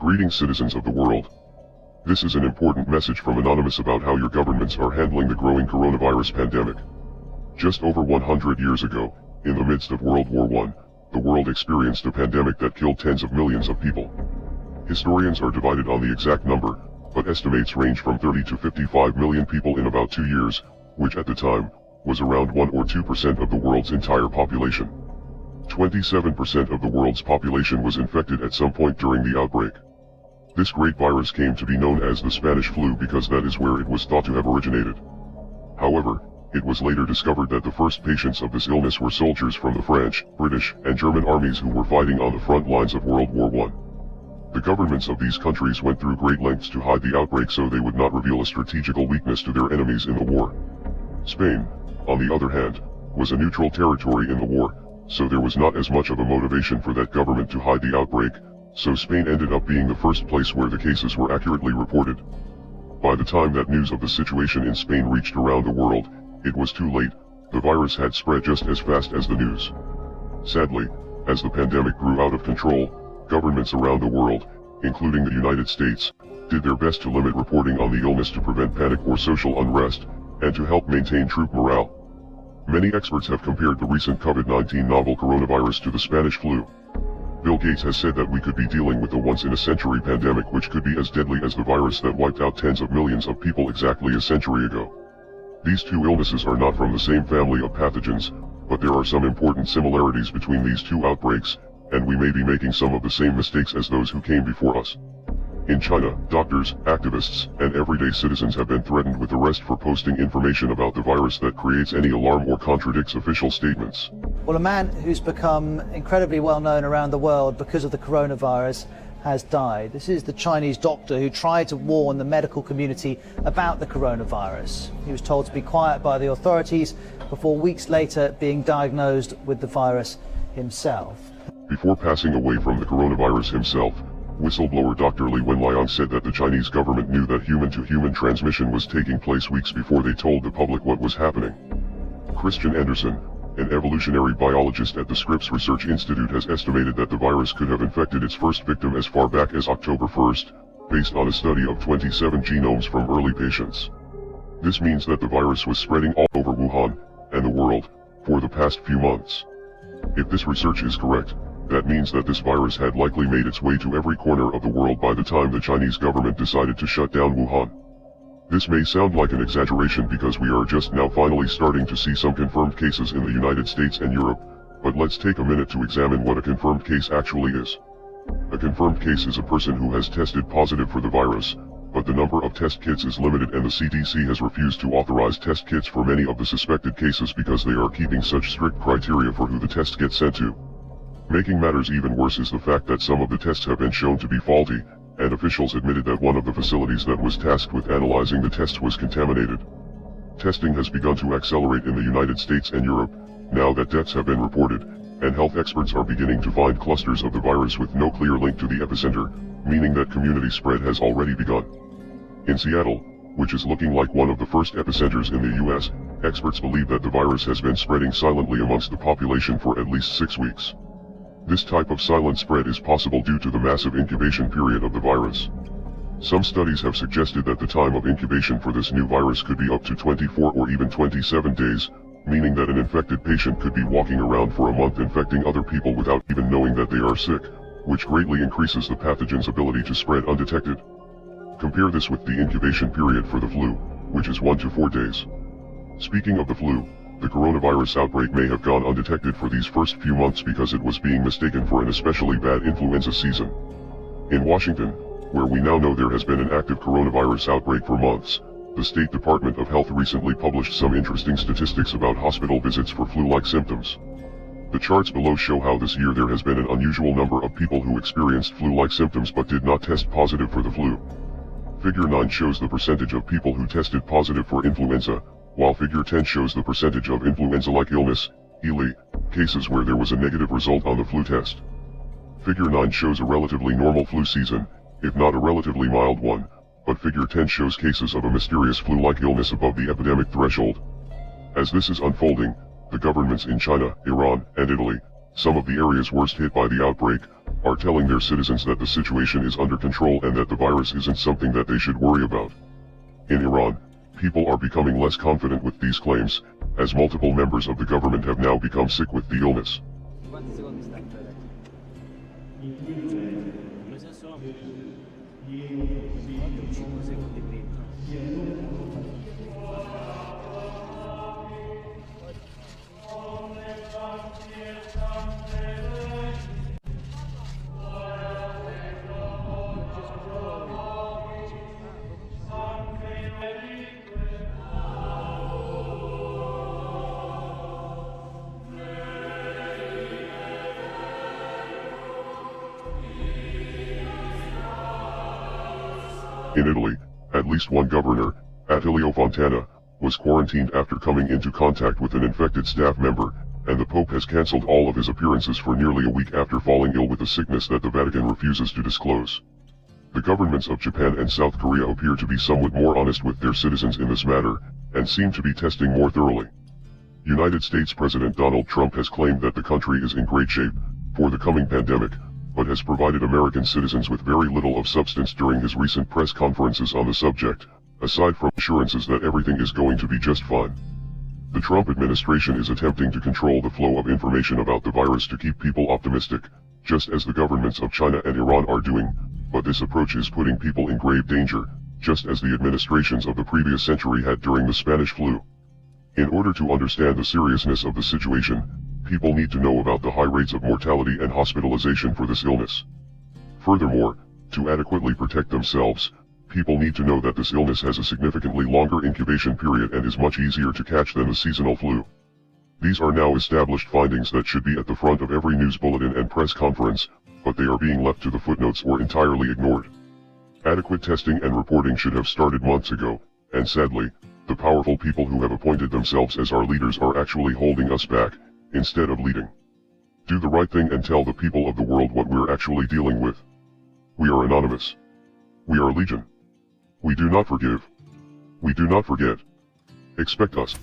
Greetings, citizens of the world. This is an important message from Anonymous about how your governments are handling the growing coronavirus pandemic. Just over 100 years ago, in the midst of World War I, the world experienced a pandemic that killed tens of millions of people. Historians are divided on the exact number, but estimates range from 30 to 55 million people in about 2 years, which at the time, was around 1 or 2% of the world's entire population. 27% of the world's population was infected at some point during the outbreak. This great virus came to be known as the Spanish flu because that is where it was thought to have originated. However, it was later discovered that the first patients of this illness were soldiers from the French, British, and German armies who were fighting on the front lines of World War I. The governments of these countries went through great lengths to hide the outbreak so they would not reveal a strategical weakness to their enemies in the war. Spain, on the other hand, was a neutral territory in the war, so there was not as much of a motivation for that government to hide the outbreak, so Spain ended up being the first place where the cases were accurately reported. By the time that news of the situation in Spain reached around the world, it was too late. The virus had spread just as fast as the news. Sadly, as the pandemic grew out of control, governments around the world, including the United States, did their best to limit reporting on the illness to prevent panic or social unrest, and to help maintain troop morale. Many experts have compared the recent COVID-19 novel coronavirus to the Spanish flu. Bill Gates has said that we could be dealing with a once-in-a-century pandemic which could be as deadly as the virus that wiped out tens of millions of people exactly a century ago. These two illnesses are not from the same family of pathogens, but there are some important similarities between these two outbreaks, and we may be making some of the same mistakes as those who came before us. In China, doctors, activists, and everyday citizens have been threatened with arrest for posting information about the virus that creates any alarm or contradicts official statements. Well, a man who's become incredibly well known around the world because of the coronavirus has died. This is the Chinese doctor who tried to warn the medical community about the coronavirus. He was told to be quiet by the authorities before weeks later being diagnosed with the virus himself. Before passing away from the coronavirus himself, whistleblower Dr. Li Wenliang said that the Chinese government knew that human-to-human transmission was taking place weeks before they told the public what was happening. Christian Anderson, an evolutionary biologist at the Scripps Research Institute, has estimated that the virus could have infected its first victim as far back as October 1st, based on a study of 27 genomes from early patients. This means that the virus was spreading all over Wuhan, and the world, for the past few months. If this research is correct, that means that this virus had likely made its way to every corner of the world by the time the Chinese government decided to shut down Wuhan. This may sound like an exaggeration because we are just now finally starting to see some confirmed cases in the United States and Europe, but let's take a minute to examine what a confirmed case actually is. A confirmed case is a person who has tested positive for the virus, but the number of test kits is limited and the CDC has refused to authorize test kits for many of the suspected cases because they are keeping such strict criteria for who the tests get sent to. Making matters even worse is the fact that some of the tests have been shown to be faulty, and officials admitted that one of the facilities that was tasked with analyzing the tests was contaminated. Testing has begun to accelerate in the United States and Europe, now that deaths have been reported, and health experts are beginning to find clusters of the virus with no clear link to the epicenter, meaning that community spread has already begun. In Seattle, which is looking like one of the first epicenters in the US, experts believe that the virus has been spreading silently amongst the population for at least 6 weeks. This type of silent spread is possible due to the massive incubation period of the virus. Some studies have suggested that the time of incubation for this new virus could be up to 24 or even 27 days, meaning that an infected patient could be walking around for a month infecting other people without even knowing that they are sick, which greatly increases the pathogen's ability to spread undetected. Compare this with the incubation period for the flu, which is 1 to 4 days. Speaking of the flu, the coronavirus outbreak may have gone undetected for these first few months because it was being mistaken for an especially bad influenza season. In Washington, where we now know there has been an active coronavirus outbreak for months, the State Department of Health recently published some interesting statistics about hospital visits for flu-like symptoms. The charts below show how this year there has been an unusual number of people who experienced flu-like symptoms but did not test positive for the flu. Figure 9 shows the percentage of people who tested positive for influenza, while Figure 10 shows the percentage of influenza-like illness, ELI, cases where there was a negative result on the flu test. Figure 9 shows a relatively normal flu season, if not a relatively mild one, but Figure 10 shows cases of a mysterious flu-like illness above the epidemic threshold. As this is unfolding, the governments in China, Iran, and Italy, some of the areas worst hit by the outbreak, are telling their citizens that the situation is under control and that the virus isn't something that they should worry about. In Iran, people are becoming less confident with these claims, as multiple members of the government have now become sick with the illness. In Italy, at least one governor, Attilio Fontana, was quarantined after coming into contact with an infected staff member, and the Pope has cancelled all of his appearances for nearly a week after falling ill with a sickness that the Vatican refuses to disclose. The governments of Japan and South Korea appear to be somewhat more honest with their citizens in this matter, and seem to be testing more thoroughly. United States President Donald Trump has claimed that the country is in great shape for the coming pandemic, but has provided American citizens with very little of substance during his recent press conferences on the subject, aside from assurances that everything is going to be just fine. The Trump administration is attempting to control the flow of information about the virus to keep people optimistic, just as the governments of China and Iran are doing, but this approach is putting people in grave danger, just as the administrations of the previous century had during the Spanish flu. In order to understand the seriousness of the situation, people need to know about the high rates of mortality and hospitalization for this illness. Furthermore, to adequately protect themselves, people need to know that this illness has a significantly longer incubation period and is much easier to catch than the seasonal flu. These are now established findings that should be at the front of every news bulletin and press conference, but they are being left to the footnotes or entirely ignored. Adequate testing and reporting should have started months ago, and sadly, the powerful people who have appointed themselves as our leaders are actually holding us back, instead of leading. Do the right thing and tell the people of the world what we're actually dealing with. We are anonymous. We are legion. We do not forgive. We do not forget. Expect us.